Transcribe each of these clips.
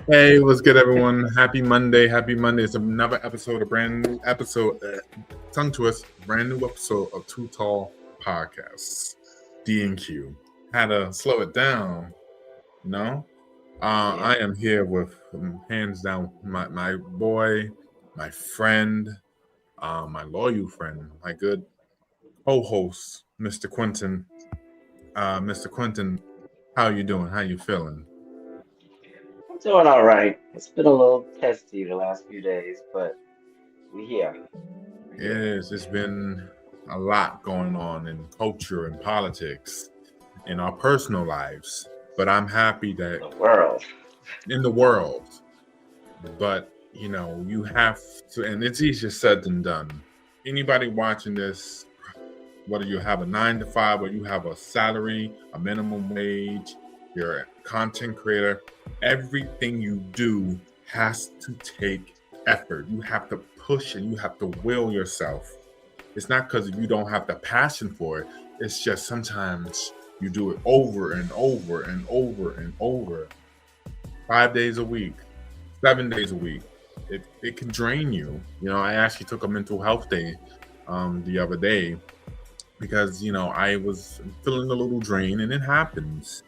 Hey, what's good, everyone? Happy Monday. Happy Monday. It's another episode, a brand new episode, tongue twist, brand new episode of Too Tall Podcasts, D&Q. Had to slow it down, you know? I am here with, hands down, my boy, my friend, my loyal friend, my good co-host, Mr. Quentin. Mr. Quentin, how you doing? How you feeling? I'm doing all right. It's been a little testy the last few days, but we here. We're here. Yes, it's been a lot going on in culture and politics in our personal lives, but I'm happy that The world. in the world, but you have to, and it's easier said than done. Anybody watching this, whether you have a 9 to 5 or you have a salary, a minimum wage, you're a content creator, everything you do has to take effort. You have to push and you have to will yourself. It's not because you don't have the passion for it. It's just sometimes you do it over and over and over and over, 5 days a week, 7 days a week. It can drain you. I actually took a mental health day the other day because I was feeling a little drained, and it happens.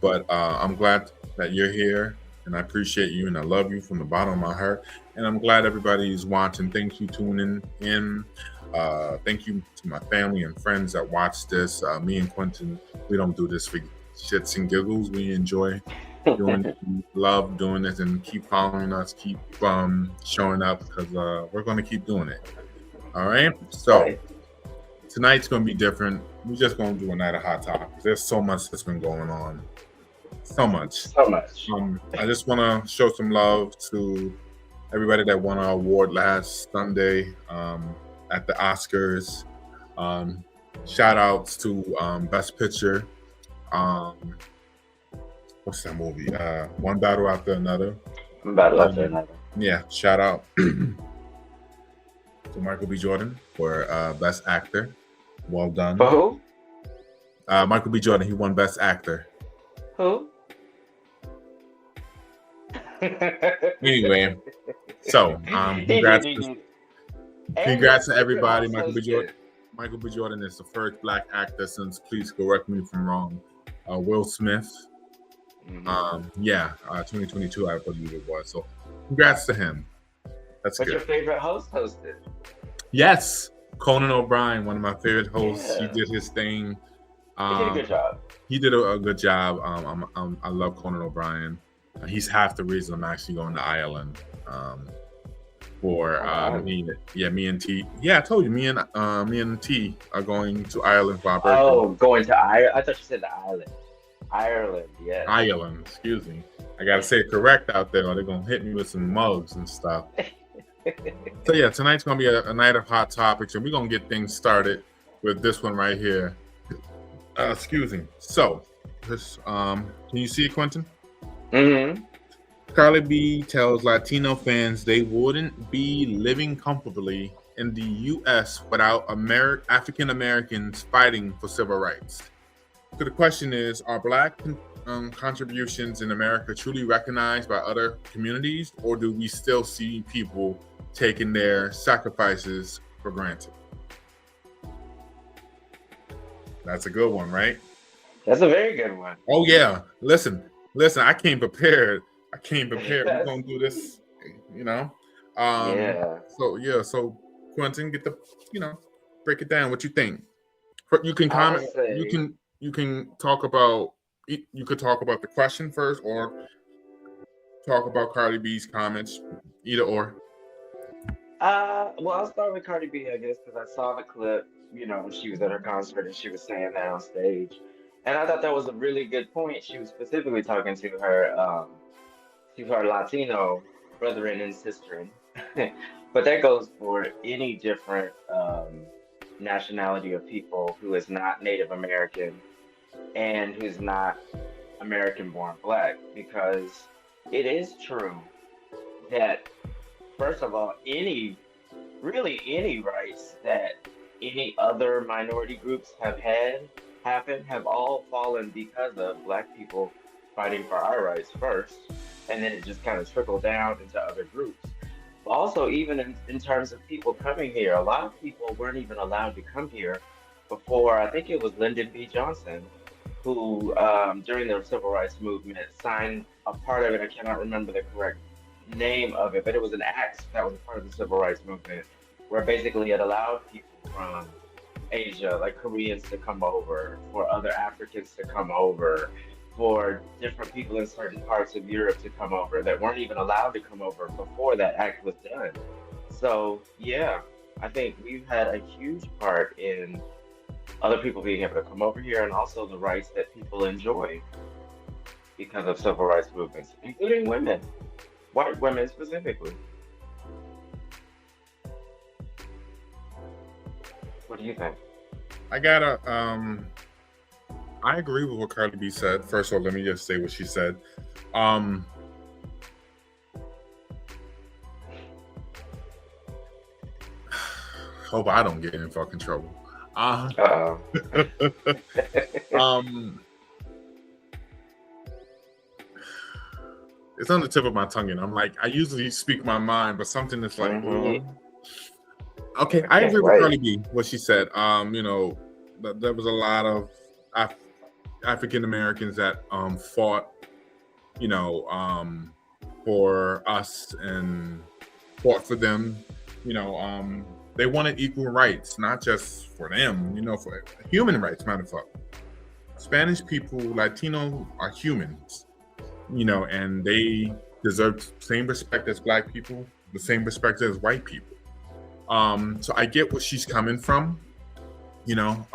But I'm glad that you're here, and I appreciate you, and I love you from the bottom of my heart. And I'm glad everybody's watching. Thank you tuning in. Thank you to my family and friends that watch this. Me and Quentin, we don't do this for shits and giggles. We enjoy doing it. We love doing this, and keep following us. Keep showing up because we're going to keep doing it. All right. So Right. tonight's going to be different. We're just going to do a night of hot topics. There's so much that's been going on. So much. So much. I just want to show some love to everybody that won our award last Sunday at the Oscars. Shout outs to Best Picture. Um, what's that movie? One Battle After Another. I'm about to left Um, another. yeah, shout out to Michael B. Jordan for Best Actor. Well done. For who? Michael B. Jordan, he won Best Actor. Who? Anyway, so He congrats, did. And congrats to his secret everybody. also Michael B. is Jordan. good. Michael B. Jordan is the first black actor since, please correct me if I'm wrong, Will Smith. Mhm. 2022, I believe it was. So congrats to him. That's What's your good. favorite host hosted? Yes, Conan O'Brien, one of my favorite hosts. He Yeah. did his thing. He did a Um, good job. he did a good job. I love Conan O'Brien. He's half the reason I'm actually going to Ireland. For Alright. me and T. Yeah, I told you, me and T are going to Ireland for our birthday. Oh, going to Ireland? I thought you said the island. Ireland, yes. Ireland, excuse me. I gotta say it correct out there, or they're gonna hit me with some mugs and stuff. So yeah, tonight's gonna be a night of hot topics, and we're gonna get things started with this one right here. Excuse me. So, this can you see it, Quentin? Mm-hmm. Carly B tells Latino fans they wouldn't be living comfortably in the U.S. without African Americans fighting for civil rights. So the question is, are Black contributions in America truly recognized by other communities, or do we still see people taking their sacrifices for granted? That's a good one, right? That's a very good one. Oh yeah. Listen. I came prepared. We're Yes. gonna do this, you know. Um. Yeah. So yeah. So Quentin, get the, break it down. What you think? You can I would comment. say, You can talk about. You could talk about the question first, or talk about Cardi B's comments. Either or. well, I'll start with Cardi B, I guess, because I saw the clip, when she was at her concert and she was saying that on stage. And I thought that was a really good point. She was specifically talking to her Latino brethren and sister. But that goes for any different nationality of people who is not Native American and who's not American born black, because it is true that, first of all, really any rights that any other minority groups have all fallen because of black people fighting for our rights first. and then it just kind of trickled down into other groups. But also, even in terms of people coming here, a lot of people weren't even allowed to come here before. I think it was Lyndon B. Johnson who, during the civil rights movement, signed a part of it. I cannot remember the correct name of it, but it was an act that was a part of the civil rights movement where basically it allowed people from Asia, like Koreans, to come over, for other Africans to come over, for different people in certain parts of Europe to come over that weren't even allowed to come over before that act was done. So, yeah, I think we've had a huge part in other people being able to come over here and also the rights that people enjoy because of civil rights movements, including women, white women specifically. What do you think? I gotta I agree with what Cardi B said. First of all, let me just say what she said. Um Hope I don't get in fucking trouble. Uh-oh. um it's on the tip of my tongue, and I'm like, I usually speak my mind, but something that's like, Hmm. okay, I I can't agree with wait. Cardi B, what she said. There was a lot of Af- African Americans that fought, you know, for us and fought for them. You know, they wanted equal rights, not just for them, for human rights, matter of fact. Spanish people, Latino are humans, and they deserve the same respect as black people, the same respect as white people. So I get where she's coming from, you know.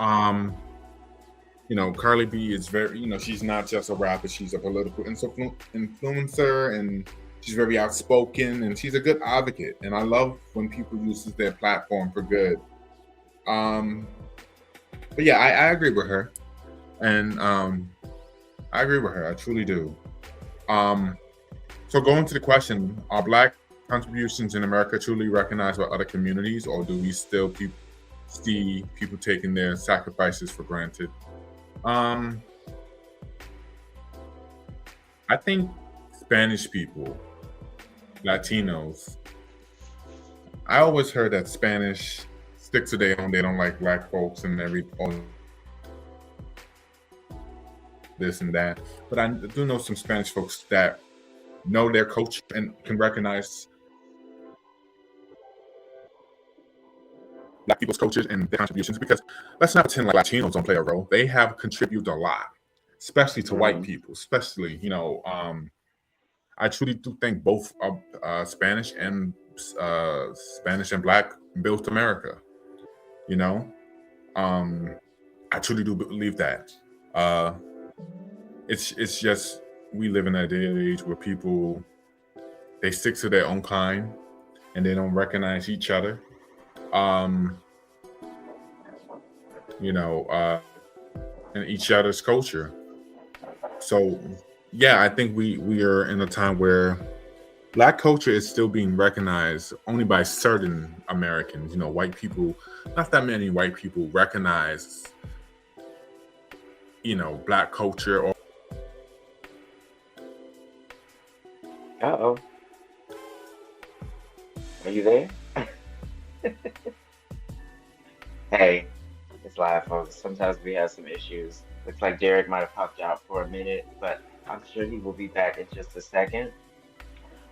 Carly B is very, she's not just a rapper, she's a political influencer, and she's very outspoken, and she's a good advocate. And I love when people uses their platform for good. Um, but yeah, I agree with her, and I agree with her. I truly do. Um, so going to the question: are Black contributions in America truly recognized by other communities, or do we still see people taking their sacrifices for granted? Um, I think Spanish people, Latinos. I always heard that Spanish stick to their own. They don't like black folks and all this and that. But I do know some Spanish folks that know their culture and can recognize black people's cultures and their contributions. Because let's not pretend like Latinos don't play a role. They have contributed a lot, especially to white Mm. people. Especially, I truly do think both Spanish and Black built America. You know, um, I truly do believe that. Uh, it's just we live in a day and age where people they stick to their own kind and they don't recognize each other. Um, you know, and each other's culture. So yeah, I think we are in a time where black culture is still being recognized only by certain Americans. White people, not that many white people recognize, black culture. Or Uh-oh. Are you there? Hey, it's live, folks. Sometimes we have some issues. Looks like Derek might have popped out for a minute, but I'm sure he will be back in just a second.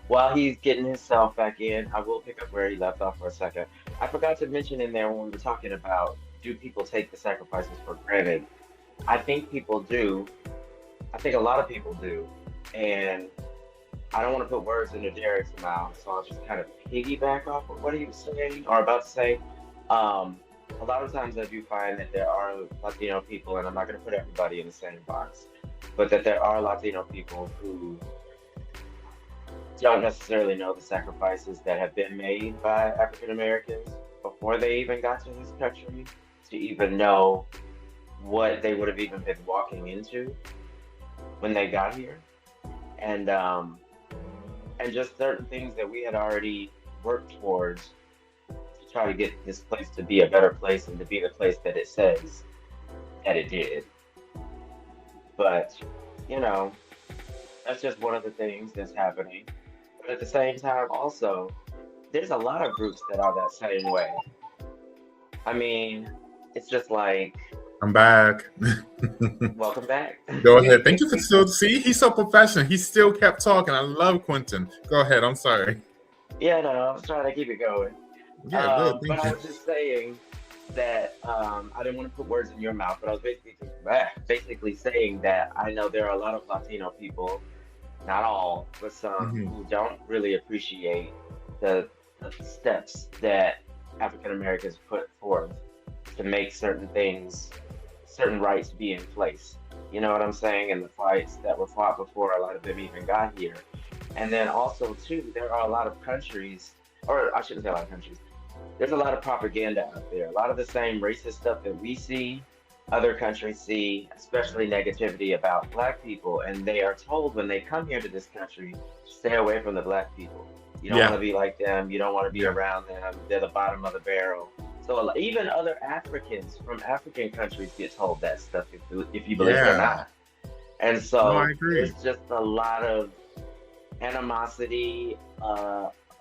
While he's getting himself back in, I will pick up where he left off for a second. I forgot to mention in there when we were talking about do people take the sacrifices for granted? I think people do. I think a lot of people do. And I don't want to put words into Derek's mouth, so I'll just kind of piggyback off of what he was saying or about to say. Um, a lot of times I do find that there are Latino people, and I'm not going to put everybody in the same box, but that there are Latino people who don't necessarily know the sacrifices that have been made by African Americans before they even got to this country to even know what they would have even been walking into when they got here. And just certain things that we had already worked towards to try to get this place to be a better place and to be the place that it says that it did. But, you know, That's just one of the things that's happening. But at the same time, also, there's a lot of groups that are that same way. I mean, it's just like, I'm back. welcome back. Go ahead. Thank you for still. See, he's so professional. He still kept talking. I love Quentin. Go ahead. I'm sorry. Yeah, no, I was trying to keep it going. Yeah, good. But Thank I you. was just saying that I didn't want to put words in your mouth, but I was basically saying that I know there are a lot of Latino people, not all, but some Hmm. who don't really appreciate the, the steps that African Americans put forth to make certain things, certain rights be in place. You know what I'm saying? And the fights that were fought before a lot of them even got here. And then also, too, there are a lot of countries, or I shouldn't say a lot of countries, there's a lot of propaganda out there. A lot of the same racist stuff that we see, other countries see, especially negativity about black people. And they are told when they come here to this country, stay away from the black people. You don't want Yeah. to be like them. You don't want to be Yeah. around them. They're the bottom of the barrel. So even other Africans from African countries get told that stuff, if you believe it or Yeah. not. And No, I so agree. there's just a lot of animosity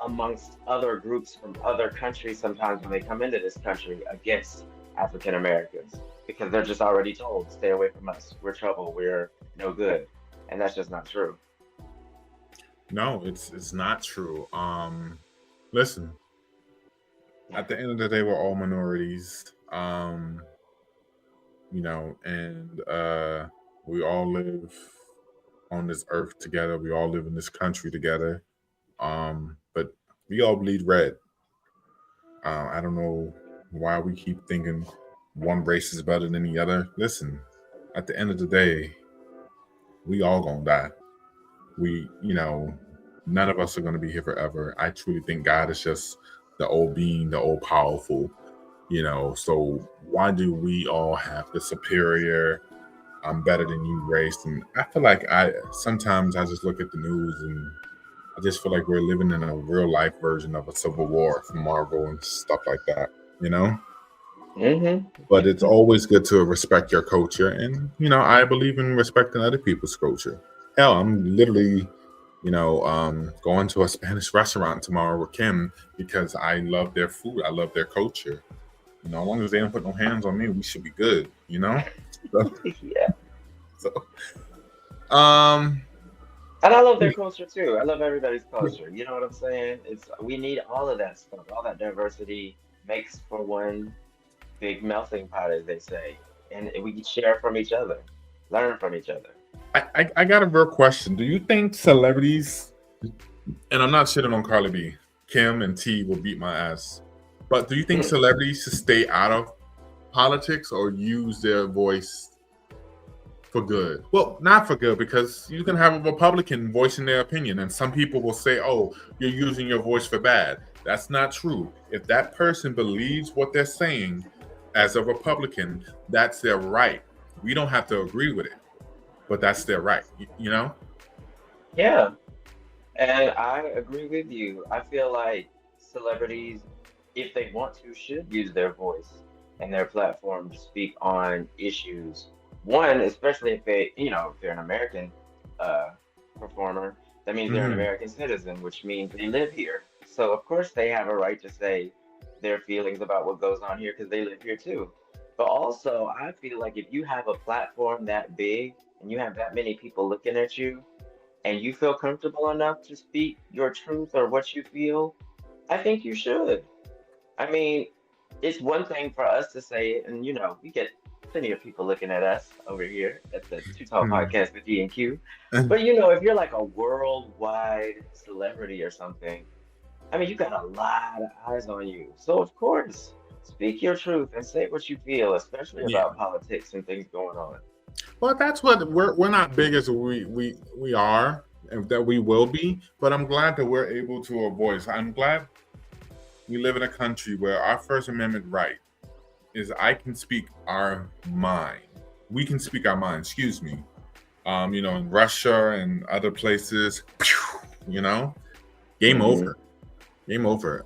amongst other groups from other countries sometimes when they come into this country against African Americans because they're just already told, stay away from us. We're trouble. We're no good. And that's just not true. No, it's not true. Listen. At the end of the day, we're all minorities. And we all live on this earth together. We all live in this country together. But we all bleed red. I don't know why we keep thinking one race is better than the other. Listen, at the end of the day, we all gonna die. None of us are gonna be here forever. I truly think God is just the old being, the old powerful. So why do we all have the superior, I'm better than you race? And I feel like I sometimes I just look at the news and I just feel like we're living in a real life version of a civil war from Marvel and stuff like that, you know? Hmm. But it's always good to respect your culture. And, I believe in respecting other people's culture. Hell, I'm literally, going to a Spanish restaurant tomorrow with Kim because I love their food. I love their culture. As long as they don't put no hands on me, we should be good. So, Yeah. um, And I love their culture too. I love everybody's culture. You know what I'm saying? It's we need all of that stuff. All that diversity makes for one big melting pot, as they say. And we can share from each other, learn from each other. I got a real question. Do you think celebrities, and I'm not shitting on Carly B, Kim and T will beat my ass, but do you think celebrities should stay out of politics or use their voice for good? Well, not for good, because you can have a Republican voicing their opinion, and some people will say, "Oh, you're using your voice for bad." That's not true. If that person believes what they're saying as a Republican, that's their right. We don't have to agree with it, but that's their right. You know? Yeah. And I agree with you. I feel like celebrities, if they want to, should use their voice and their platform to speak on issues. One, especially if if they're an American uh, performer, that means they're an Hmm. American citizen, which means they live here. So of course they have a right to say their feelings about what goes on here because they live here too. But also, I feel like if you have a platform that big and you have that many people looking at you, and you feel comfortable enough to speak your truth or what you feel, I think you should. I mean, it's one thing for us to say it, and we get plenty of people looking at us over here at the Too Tall Hmm. Podcast with D and Q. But if you're like a worldwide celebrity or something, I mean, you got a lot of eyes on you. So of course, speak your truth and say what you feel, especially Yeah. about politics and things going on. Well, that's what we're not big as we are, and that we will be. But I'm glad that we're able to voice. I'm glad we live in a country where our First Amendment right is I can speak our mind. We can speak our mind. Excuse me. In Russia and other places, you know, game Hmm. over. Game over.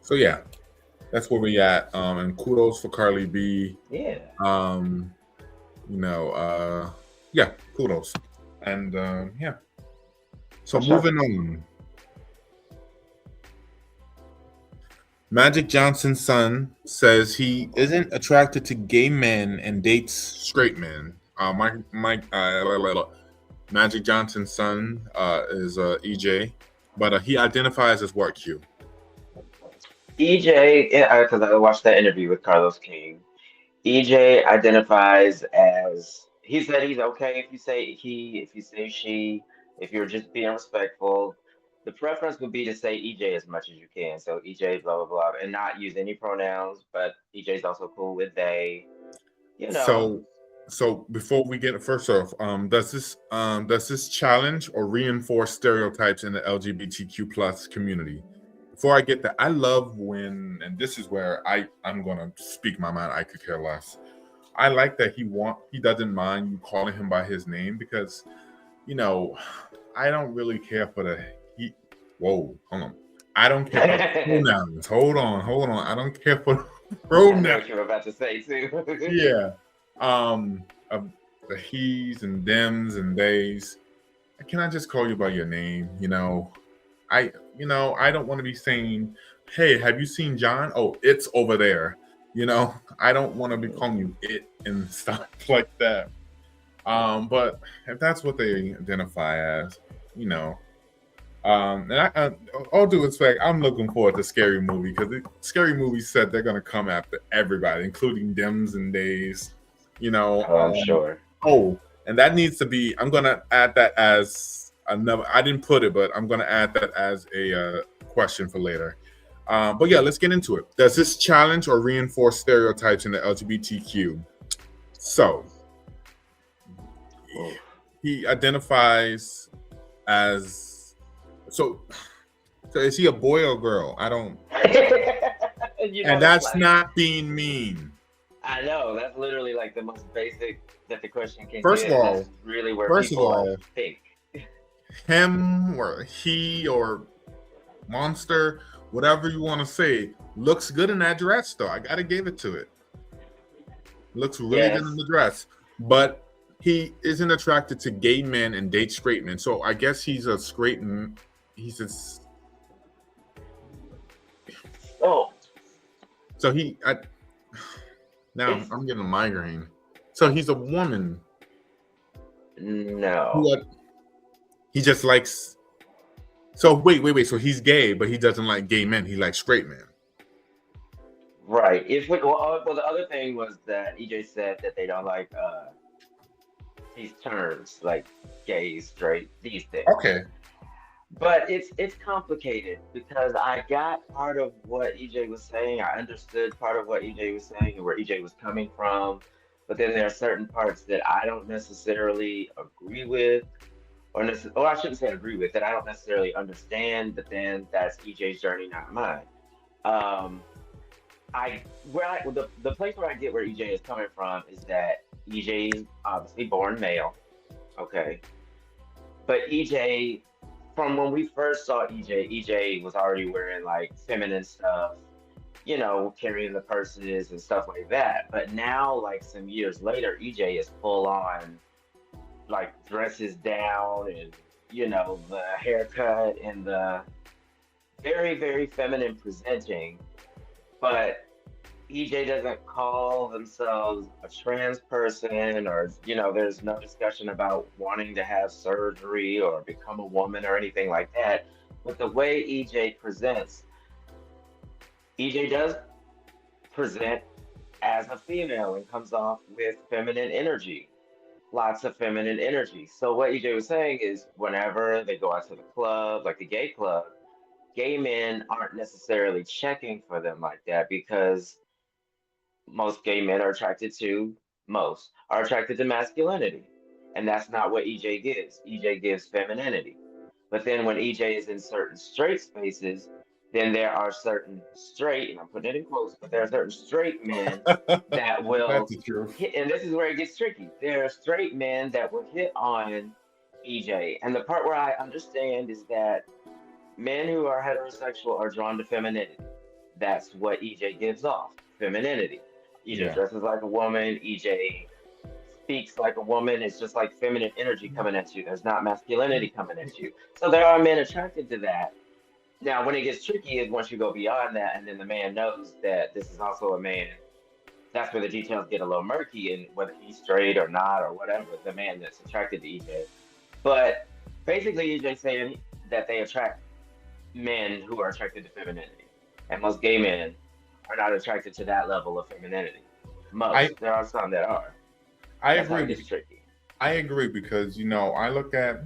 So yeah, that's where we at. And kudos for Carly B. Yeah. Um, you know, uh, yeah, kudos. And yeah. So For sure. moving on. Magic Johnson's son says he isn't attracted to gay men and dates straight men. Magic Johnson's son is EJ, but he identifies as what, Q? EJ, because I watched that interview with Carlos King. EJ identifies as he said he's okay if you say he, if you say she, if you're just being respectful. The preference would be to say EJ as much as you can. So EJ, blah blah blah, and not use any pronouns. But EJ's also cool with they. You know, So, so before we get first off, does this challenge or reinforce stereotypes in the LGBTQ plus community? Before I get that, I love when, and this is where I'm gonna speak my mind. I could care less. I like that he doesn't mind you calling him by his name because you know I don't really care for the he. Whoa, hold on. I don't care for the I pronouns. Hold on. I don't care for the know pronouns. what you were about to say too. Yeah. Um, uh, the he's and thems and theys. Can I just call you by your name? I, I don't want to be saying, "Hey, have you seen John?" Oh, it's over there. I don't want to be calling you it and stuff like that. But if that's what they identify as, you know, and all due respect, I'm looking forward to Scary Movie because Scary Movie said they're gonna come after everybody, including Dems and Days. You know, Oh, I'm sure. oh, and that needs to be. I'm gonna add that as another. I didn't put it, but I'm gonna add that as a question for later. But yeah, let's get into it. Does this challenge or reinforce stereotypes in the LGBTQ? So Oof. he identifies as so. So is he a boy or girl? I don't. You know, And that's that's like not being mean. I know that's literally like the most basic that the question can First of get, and all, that's really where first of people like all, think. him or he or monster, whatever you want to say, looks good in that dress. Though I gotta give it to it. Looks really good in Yes. the dress, but he isn't attracted to gay men and dates straight men. So I guess he's a straight. He's a. Oh, So he. Now it's I'm getting a migraine. So he's a woman no. who he just likes. So wait. So he's gay, but he doesn't like gay men. He likes straight men. Right. If we, well, the other thing was that EJ said that they don't like these terms like gay, straight, these things. Okay. But it's complicated because I got part of what EJ was saying. I understood part of what EJ was saying and where EJ was coming from. But then there are certain parts that I don't necessarily agree with, or I shouldn't say agree with, that I don't necessarily understand. But then that's EJ's journey, not mine. Um, the place where I get where EJ is coming from is that EJ is obviously born male, okay, but EJ, from when we first saw EJ was already wearing like feminine stuff, carrying the purses and stuff like that. But now, like some years later, EJ is full on like dresses down and the haircut and the very very feminine presenting, but EJ doesn't call themselves a trans person, or there's no discussion about wanting to have surgery or become a woman or anything like that. But the way EJ presents, EJ does present as a female and comes off with feminine energy, lots of feminine energy. So what EJ was saying is whenever they go out to the club, like the gay club, gay men aren't necessarily checking for them like that because most gay men are attracted to most are attracted to masculinity, and that's not what EJ gives. EJ gives femininity. But then when EJ is in certain straight spaces, then there are certain straight, and I'm putting it in quotes, but there are certain straight men that That's will the truth. hit, and this is where it gets tricky. There are straight men that will hit on EJ, and the part where I understand is that men who are heterosexual are drawn to femininity. That's what EJ gives off, femininity. EJ Yeah. dresses like a woman. EJ speaks like a woman. It's just like feminine energy coming at you. There's not masculinity coming at you. So there are men attracted to that. Now, when it gets tricky is once you go beyond that, and then the man knows that this is also a man. That's where the details get a little murky, and whether he's straight or not or whatever. The man that's attracted to EJ, but basically EJ saying that they attract men who are attracted to femininity, and most gay men are not attracted to that level of femininity. I Most there are some that are. I That's how agree it with gets tricky. I agree because I look at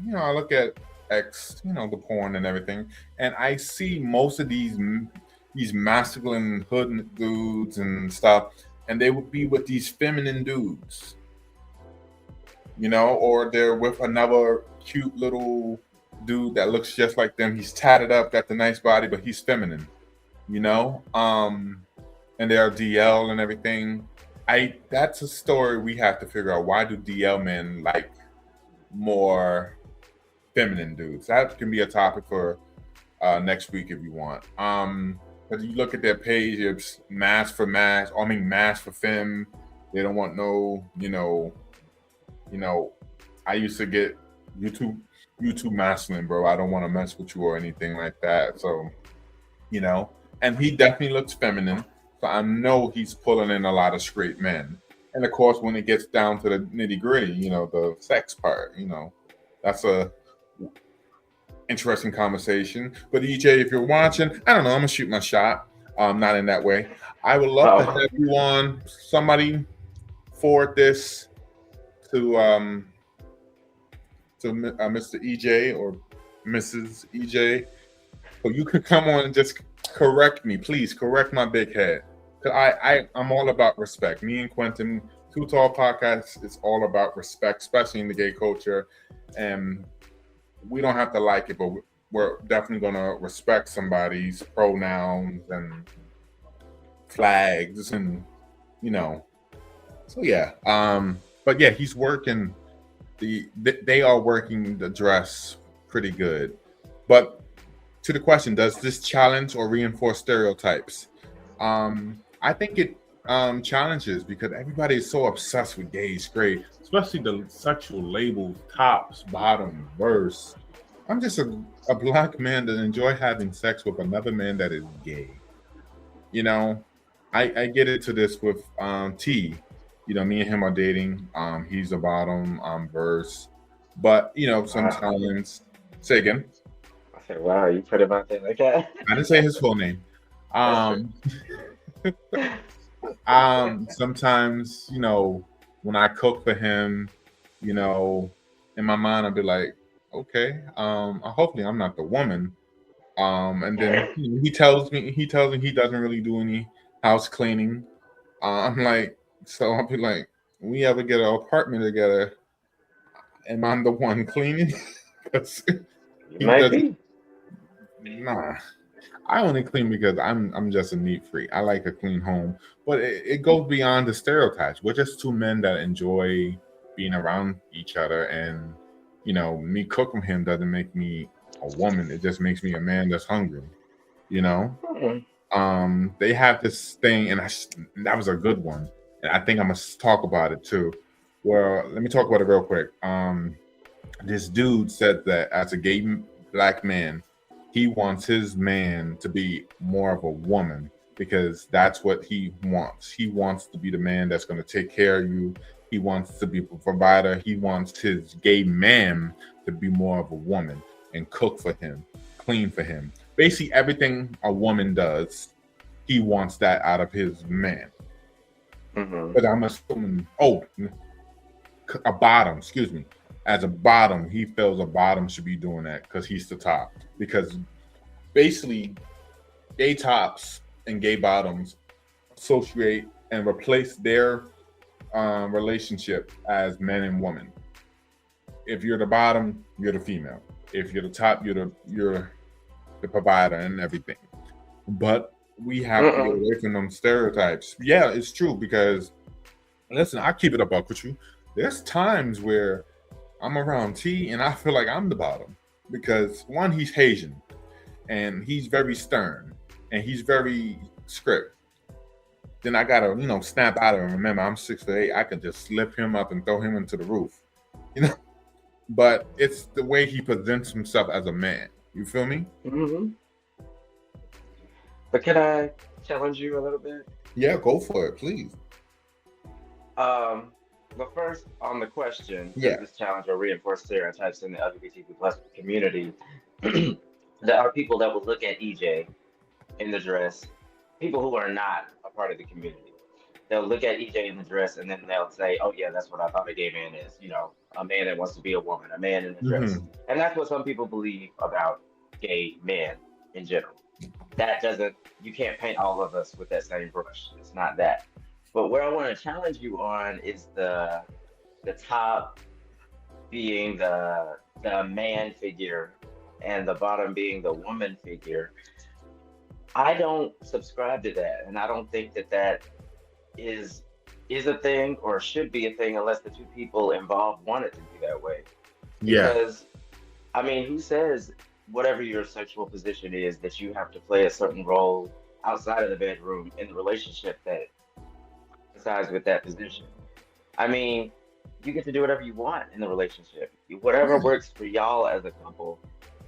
X, the porn and everything, and I see most of these masculine hood dudes and stuff, and they would be with these feminine dudes, or they're with another cute little dude that looks just like them. He's tatted up, got the nice body, but he's feminine, you know. And they're DL and everything. I That's a story we have to figure out. Why do DL men like more feminine dudes? That can be a topic for next week if you want. But you look at their page, it's mass for mass. I mean, mass for femme. They don't want no, you know. I used to get YouTube masculine, bro. I don't want to mess with you or anything like that. So, and he definitely looks feminine. So I know he's pulling in a lot of straight men. And of course, when it gets down to the nitty gritty, the sex part, that's a interesting conversation. But EJ, if you're watching, I don't know, I'm gonna shoot my shot. Not in that way. I would love to have you on. Somebody forward this to Mr. EJ or Mrs. EJ, so you could come on and just correct me, please. Correct my big head. Cause I'm all about respect. Me and Quentin, Too Tall Podcast, is all about respect, especially in the gay culture. And we don't have to like it, but we're definitely gonna respect somebody's pronouns and flags, and So yeah, but yeah, he's working. They are working the dress pretty good. But to the question, does this challenge or reinforce stereotypes? I think it challenges, because everybody is so obsessed with gay, straight, especially the sexual labels, tops, bottom, verse. I'm just a black man that enjoy having sex with another man that is gay. I get into this with T. Me and him are dating. He's a bottom, verse. But sometimes say again. I said, wow, you put him out there like that. I didn't say his full name. Sometimes, when I cook for him, in my mind I'll be like, okay, hopefully I'm not the woman. And then he tells me he doesn't really do any house cleaning. I'm like, so I'll be like, we ever get an apartment together, am I the one cleaning? Because he Might doesn't. be. Nah, I only clean because I'm just a neat freak. I like a clean home, but it goes beyond the stereotypes. We're just two men that enjoy being around each other, and me cooking him doesn't make me a woman. It just makes me a man that's hungry. They have this thing, and that was a good one, and I think I must talk about it too. Well, let me talk about it real quick. This dude said that as a gay black man, he wants his man to be more of a woman, because that's what he wants. He wants to be the man that's going to take care of you. He wants to be a provider. He wants his gay man to be more of a woman and cook for him, clean for him. Basically, everything a woman does, he wants that out of his man. But I'm assuming, a bottom, excuse me. As a bottom, he feels a bottom should be doing that because he's the top. Because basically, gay tops and gay bottoms associate and replace their relationship as men and women. If you're the bottom, you're the female. If you're the top, you're the provider and everything. But we have to get away from them stereotypes. Yeah, it's true, because listen, I keep it a buck with you. There's times where I'm around T and I feel like I'm the bottom, because one, he's Haitian and he's very stern and he's very strict. then I gotta, snap out of him. Remember, I'm 6'8". I could just slip him up and throw him into the roof. You know, but it's the way he presents himself as a man. You feel me? Hmm. But can I challenge you a little bit? Yeah, go for it, please. Um, but first, on the question, does Yeah. this challenge or reinforce stereotypes in the LGBTQ plus community? There are people that will look at EJ in the dress, people who are not a part of the community. They'll look at EJ in the dress and then they'll say, "Oh yeah, that's what I thought a gay man is. You know, a man that wants to be a woman, a man in a dress." Hmm. And that's what some people believe about gay men in general. That doesn't, you can't paint all of us with that same brush. It's not that. But where I want to challenge you on is the top being the man figure and the bottom being the woman figure. I don't subscribe to that, and I don't think that that is is a thing or should be a thing unless the two people involved want it to be that way. Yeah. Because I mean, who says whatever your sexual position is that you have to play a certain role outside of the bedroom in the relationship that coincides with that position? I mean, you get to do whatever you want in the relationship, whatever Yeah. works for y'all as a couple.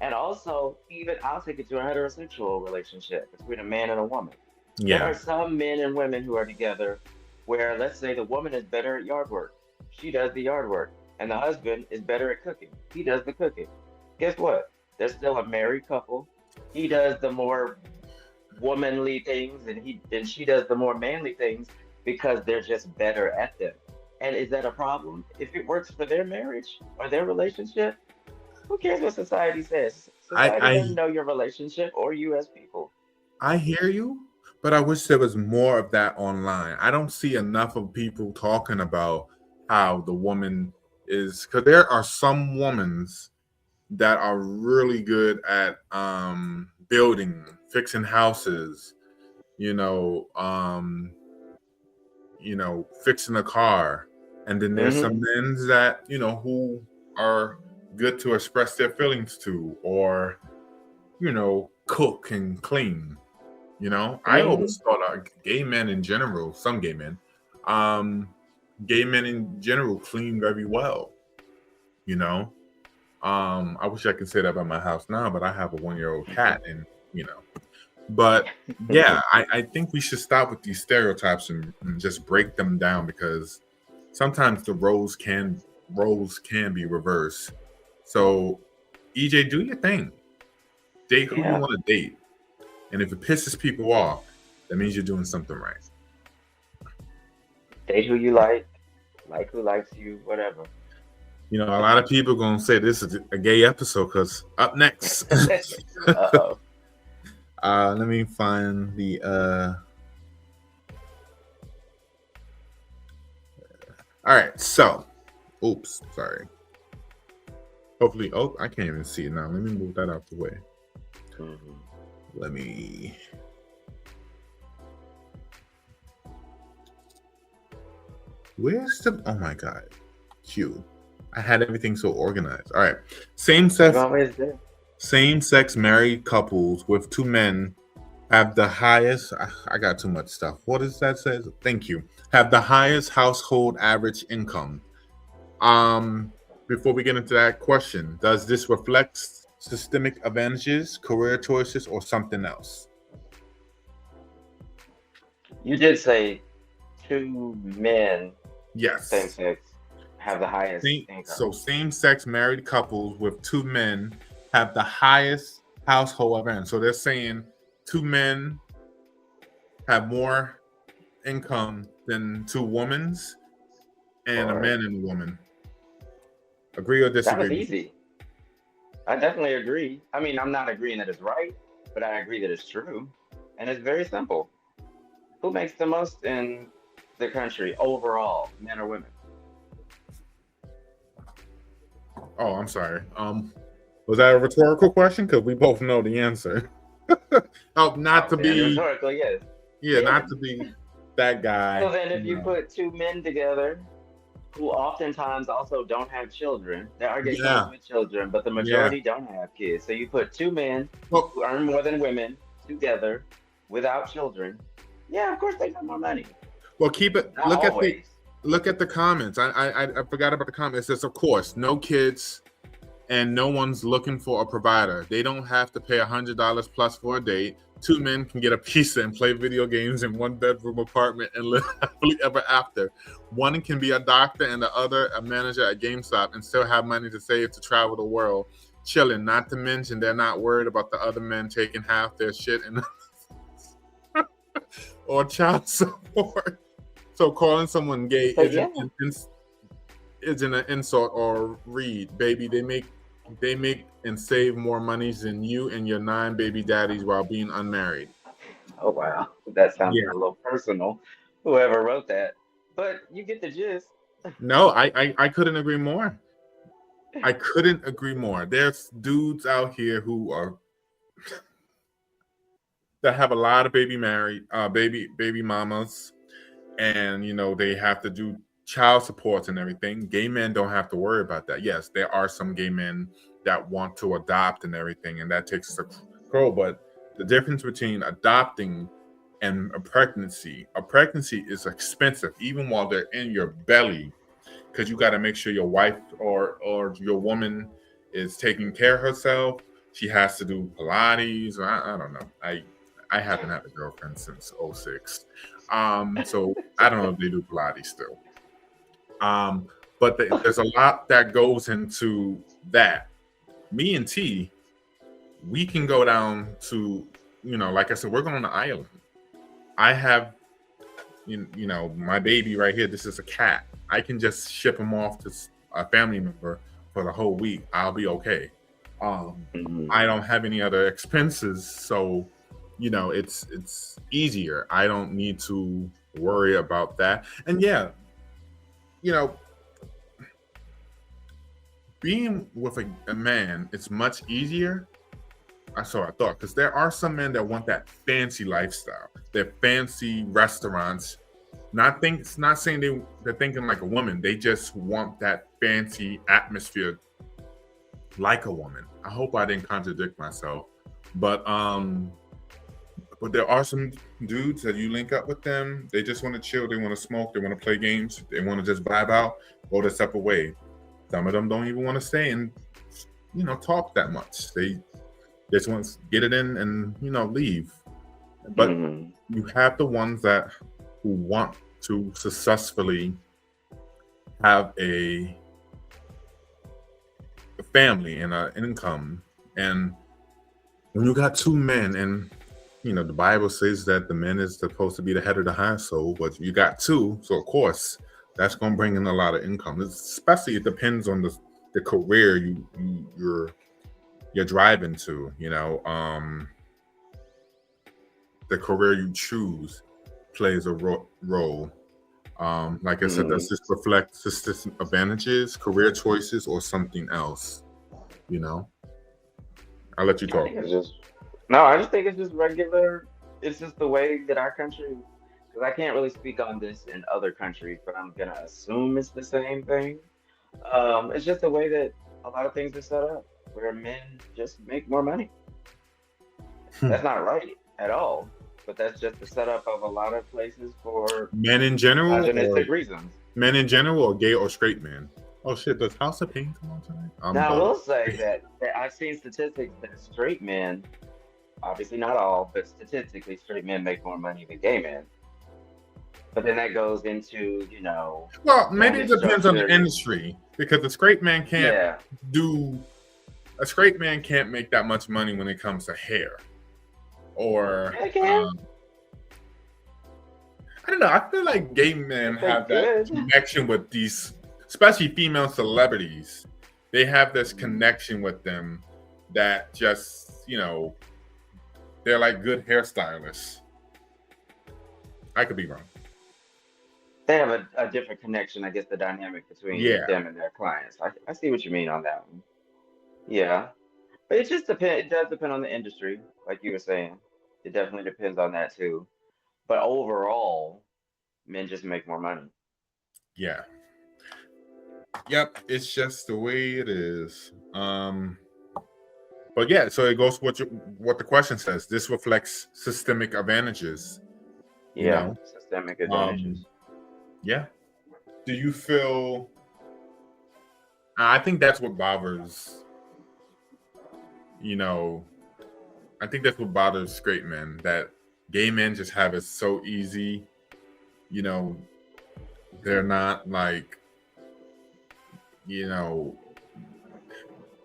And also, even I'll take it to a heterosexual relationship between a man and a woman. There are Yeah. some men and women who are together where, let's say, the woman is better at yard work. She does the yard work. And the husband is better at cooking. He does the cooking. Guess what? They're still a married couple. He does the more womanly things and she does the more manly things because they're just better at them. And is that a problem? If it works for their marriage or their relationship, who cares what society says? I Society I doesn't know your relationship or you as people. I hear you, but I wish there was more of that online. I don't see enough of people talking about how the woman is, because there are some women's that are really good at building, fixing houses, you know, um, fixing a car. And then there's Hmm. some men that, who are good to express their feelings to, or, cook and clean. I Hmm. always thought gay men in general, some um, gay men in general clean very well. You know, I wish I could say that about my house now, but I have a 1 year old cat, and you know, but yeah, I think we should stop with these stereotypes and just break them down, because sometimes the roles can be reversed. So, EJ, do your thing. Date who you Yeah. want to date, and if it pisses people off, that means you're doing something right. Date who you like who likes you, whatever. A lot of people gonna say this is a gay episode, because up next, Uh-oh. let me find the. All right, so, oops, sorry. Hopefully, oh, I can't even see it now. Let me move that out the way. Hmm. Let me. Where's the? Oh my God, Q. I had everything so organized. All right, same You sex, always do. same sex married couples with two men have the highest. I got too much stuff. What does that say? Thank you. Have the highest household average income. Um, Before we get into that question, does this reflect systemic advantages, career choices, or something else? You did say two men, same Yes. sex, have the highest So income. same-sex married couples with two men have the highest household average. So they're saying two men have more income than two women's, and a Or man and a woman. Agree or that was disagree? easy. I definitely agree. I mean, I'm not agreeing that it's right, but I agree that it's true. And it's very simple. Who makes the most in the country overall, men or women? Oh, I'm sorry. Was that a rhetorical question? Because we both know the answer. Oh, not Oh, to then be, rhetorically, yes. yeah, not Men. to be that So guy. then if you put two men together who oftentimes also don't have children, there are gay couples Yeah, with children, but the yeah. majority don't have kids. So you put two men Well, who earn more than women together without children. Yeah, of course they got more money. Well, keep it. Not always. Look at the comments. I forgot about the comments. It says, of course, no kids and no one's looking for a provider. They don't have to pay $100 plus for a date. Two men can get a pizza and play video games in one bedroom apartment and live happily ever after. One can be a doctor and the other a manager at GameStop and still have money to save to travel the world, chilling. Not to mention they're not worried about the other men taking half their shit and or child support. So calling someone gay So yeah, isn't an insult or read, baby. They make and save more monies than you and your 9 baby daddies while being unmarried. oh wow, that sounded Yeah. a little personal. Whoever wrote that, but you get the gist. No, I couldn't agree more. I couldn't agree more. There's dudes out here who are that have a lot of baby mamas, and they have to do child supports and everything. Gay men don't have to worry about that. Yes, there are some gay men that want to adopt and everything, and that takes a control. But the difference between adopting and a pregnancy is expensive, even while they're in your belly, because you got to make sure your wife or your woman is taking care of herself. She has to do Pilates. Or I don't know. I haven't had a girlfriend since '06. So I don't know if they do Pilates still. But there's a lot that goes into that. Me and T, we can go down to, like I said, we're going to Ireland. I have, my baby right here. This is a cat. I can just ship him off to a family member for the whole week. I'll be okay. Mhm. I don't have any other expenses, so it's easier. I don't need to worry about that. And yeah, you know, being with a man, it's much easier. So I thought, because there are some men that want that fancy lifestyle, their fancy restaurants. Not saying they're thinking like a woman. They just want that fancy atmosphere like a woman. I hope I didn't contradict myself, but there are some dudes that you link up with them. They just want to chill. They want to smoke. They want to play games. They want to just vibe out, go their separate way. Some of them don't even want to stay and talk that much. They just want to get it in and leave. But Mhm. you have the ones who want to successfully have a family and an income. And when you got two men, and the Bible says that the man is supposed to be the head of the household, but you got two, so of course that's going to bring in a lot of income. Especially, it depends on the career you're driving to. The career you choose plays a role. Like I said, does Mhm. this reflect system advantages, career choices, or something else? I'll let you I talk. think it's just no. I just think it's just regular. It's just the way that our country. Because I can't really speak on this in other countries, but I'm gonna assume it's the same thing. It's just the way that a lot of things are set up, where men just make more money. That's not right at all, but that's just the setup of a lot of places for Men in general, or misogynistic reasons. gay or straight men? Oh shit! Does House of Pain come on tonight? I'm Now, I bugged. will say that I've seen statistics that straight men, obviously not all, but statistically, straight men make more money than gay men. But then that goes into, Well, maybe family it depends on the structure. industry, because Yeah, do a straight man can't make that much money when it comes to hair, or yeah, they can I don't know. I feel like gay men if they have that good. connection with these, especially female celebrities. They have this connection with them that just, they're like good hairstylists. I could be wrong. They have a different connection, I guess, the dynamic between Yeah, them and their clients. I see what you mean on that one. Yeah, but it just depends. It does depend on the industry, like you were saying. It definitely depends on that too. But overall, men just make more money. yeah, yep. It's just the way it is. But yeah, so it goes what the question says. This reflects systemic advantages. you Yeah, know. systemic Um, advantages. yeah. Do you feel? I think that's what bothers. You know, I think that's what bothers straight men, that gay men just have it so easy. You know, they're not like, you know,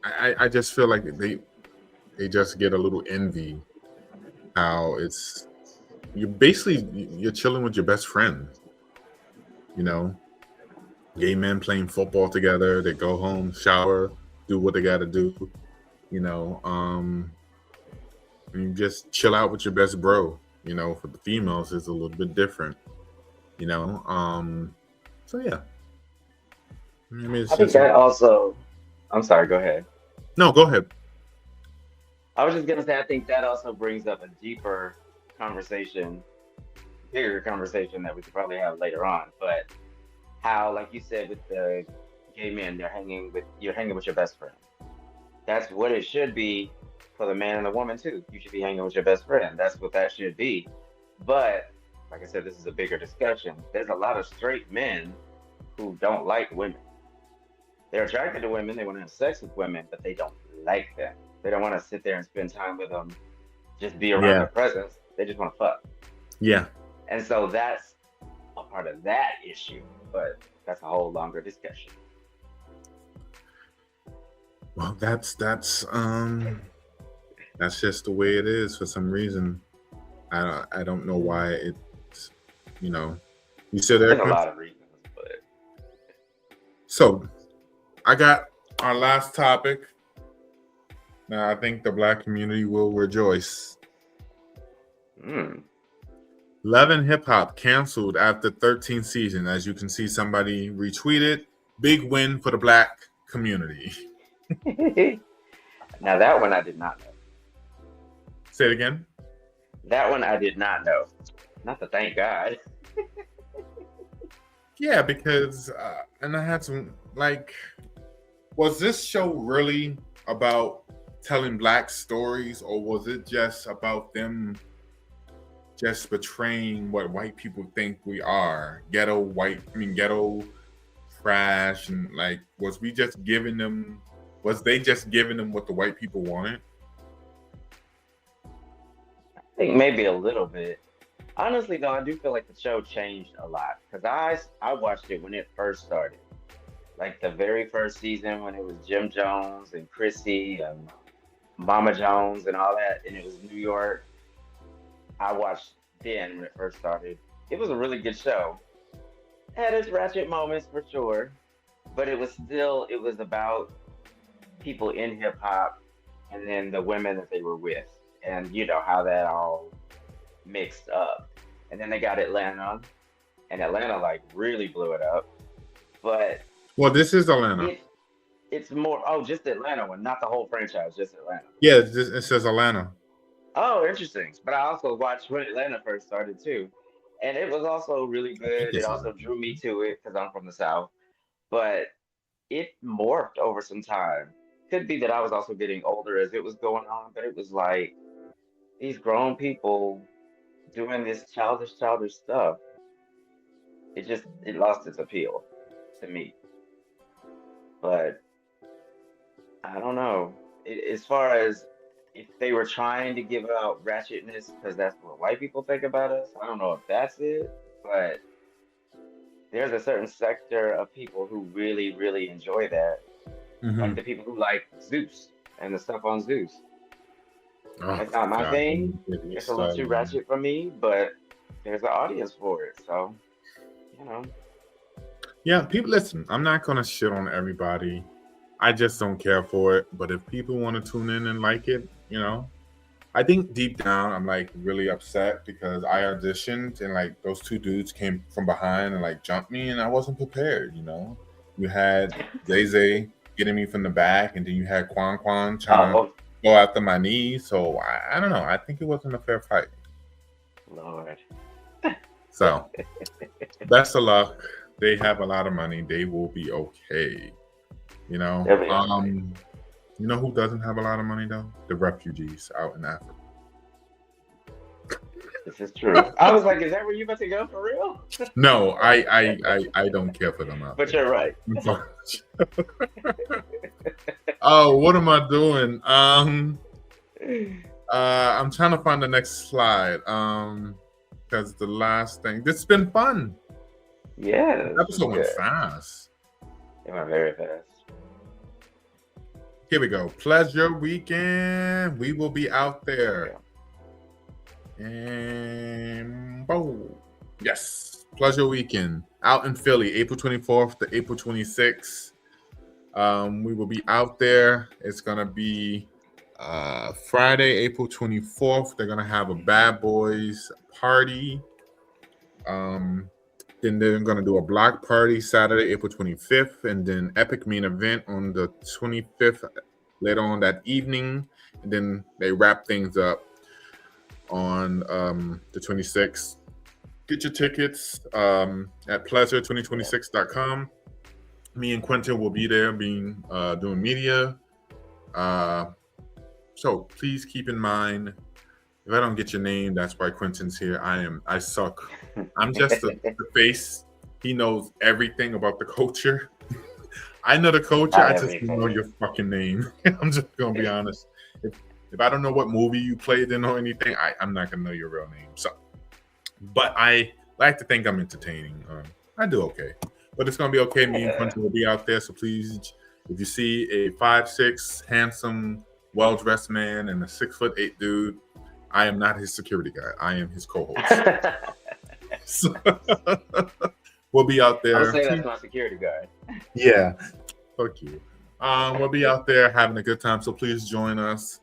I just feel like they just get a little envy how it's you're chilling with your best friend, you know. Gay men playing football together, they go home, shower, do what they gotta do, you know. And you just chill out with your best bro, you know. For the females it's a little bit different, you know. So yeah. I mean it's I think just that also, I'm sorry, go ahead. no, go ahead. I was just gonna say, I think that also brings up a deeper conversation, bigger conversation that we could probably have later on. But how, like you said, with the gay men, you're hanging with your best friend. That's what it should be for the man and the woman too. You should be hanging with your best friend. That's what that should be. But like I said, this is a bigger discussion. There's a lot of straight men who don't like women. They're attracted to women, they want to have sex with women, but they don't like them. They don't want to sit there and spend time with them, just be around Yeah. their presence. They just want to fuck. Yeah. And so that's a part of that issue, but that's a whole longer discussion. Well, that's just the way it is for some reason. I don't know why it's, you know. You still there, There's a Quincy? lot of reasons, but So I got our last topic. Now I think the black community will rejoice. mm. Love and Hip Hop canceled after 13th season. As you can see, somebody retweeted. Big win for the black community. Now that one I did not know. Say it again. That one I did not know. Not to thank God. Yeah, because and I had some like, was this show really about telling black stories, or was it just about them just portraying what white people think we are? Ghetto trash, and like, was they just giving them what the white people wanted? I think maybe a little bit. Honestly, though, I do feel like the show changed a lot because I watched it when it first started, like the very first season when it was Jim Jones and Chrissy and Mama Jones and all that, and it was New York. I watched then when it first started. It was a really good show. Had its ratchet moments for sure, but it was about people in hip hop and then the women that they were with, and you know how that all mixed up. And then they got Atlanta, and Atlanta like really blew it up. But Well, this is Atlanta. it it's more, oh, just Atlanta one, not the whole franchise, just Atlanta. Yeah, it says Atlanta. Oh, interesting. But I also watched when Atlanta first started too. And it was also really I think good. It it's also Atlanta. drew me to it because I'm from the South. But it morphed over some time. Could be that I was also getting older as it was going on, but it was like these grown people doing this childish stuff. It lost its appeal to me. But I don't know. As far as if they were trying to give out ratchetness because that's what white people think about us, I don't know if that's it. But there's a certain sector of people who really, really enjoy that. Mm-hmm. Like the people who like Zeus and the stuff on Zeus. Oh It's not my God, thing. don't get me It's a little too started on ratchet for me, but there's an audience for it. So, you know. Yeah, people listen. I'm not gonna shit on everybody. I just don't care for it. But if people want to tune in and like it, you know, I think deep down I'm like really upset because I auditioned and like those two dudes came from behind and like jumped me and I wasn't prepared. You know, you had Zay Zay getting me from the back, and then you had Quan trying to Oh, go after my knees. So I don't know. I think it wasn't a fair fight. Lord. So best of luck. They have a lot of money. They will be okay. You know. They'll be all right. You know who doesn't have a lot of money though? The refugees out in Africa. This is true. I was like, is that where you about to go for real? No, I don't care for them out But there. you're right. Oh, what am I doing? I'm trying to find the next slide. Because the last thing, this has been fun. Yeah, The this was episode went good. fast. It went very fast. Here we go. Pleasure weekend. We will be out there. And boom. Yes. Pleasure weekend. Out in Philly, April 24th to April 26th. We will be out there. It's gonna be Friday, April 24th. They're gonna have a Bad Boys party. Then they're gonna do a block party Saturday, April 25th, and then Epic Main Event on the 25th later on that evening. And then they wrap things up on the 26th. Get your tickets at pleasure2026.com. Me and Quentin will be there doing media. So please keep in mind, if I don't get your name, that's why Quentin's here. I suck. I'm just the face. He knows everything about the culture. I know the culture. I just don't know your fucking name. I'm just gonna be honest. If I don't know what movie you played in or anything, I'm not gonna know your real name. So, but I like to think I'm entertaining. I do okay, but it's gonna be okay. Me and Quentin will be out there. So please, if you see a 5'6" handsome, well-dressed man and a 6'8" dude, I am not his security guy. I am his co-host. So, we'll be out there. I'll say that's my security guard. Yeah. Fuck you. We'll be out there having a good time. So please join us.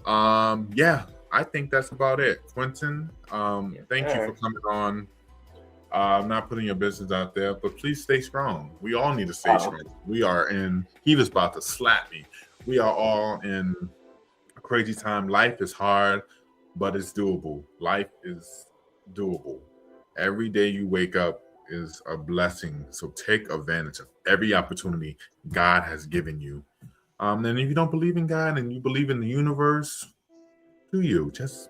Yeah, I think that's about it. Quentin, thank you for coming on. Not putting your business out there, but please stay strong. We all need to stay strong. We are he was about to slap me. We are all in a crazy time. Life is hard, but it's doable. Life is doable. Every day you wake up is a blessing. So take advantage of every opportunity God has given you. And if you don't believe in God and you believe in the universe, do you just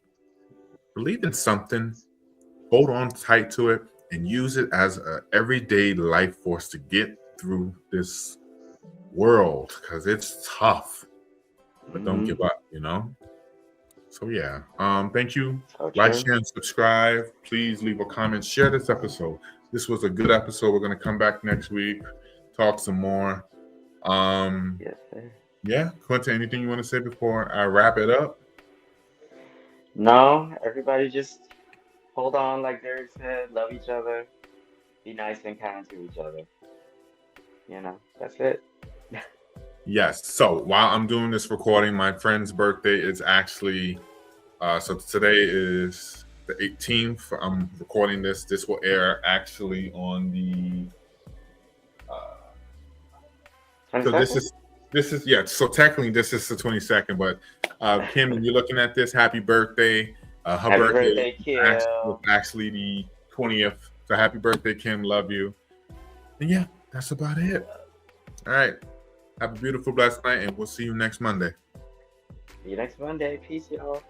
believe in something, hold on tight to it, and use it as an everyday life force to get through this world, because it's tough. But don't give up, So yeah, thank you. Like, share, and subscribe. Please leave a comment. Share this episode. This was a good episode. We're gonna come back next week, talk some more. Yes, sir. Yeah, Quentin, anything you want to say before I wrap it up? No, everybody just hold on, like Derek said. Love each other. Be nice and kind to each other. That's it. Yes. So while I'm doing this recording, my friend's birthday is actually, so today is the 18th. I'm recording this. This will air actually on the, so this is, yeah. So technically this is the 22nd, but Kim, you're looking at this. Happy birthday. Her birthday was actually the 20th. So happy birthday, Kim. Love you. And yeah, that's about it. All right. Have a beautiful, blessed night, and we'll see you next Monday. See you next Monday. Peace, y'all.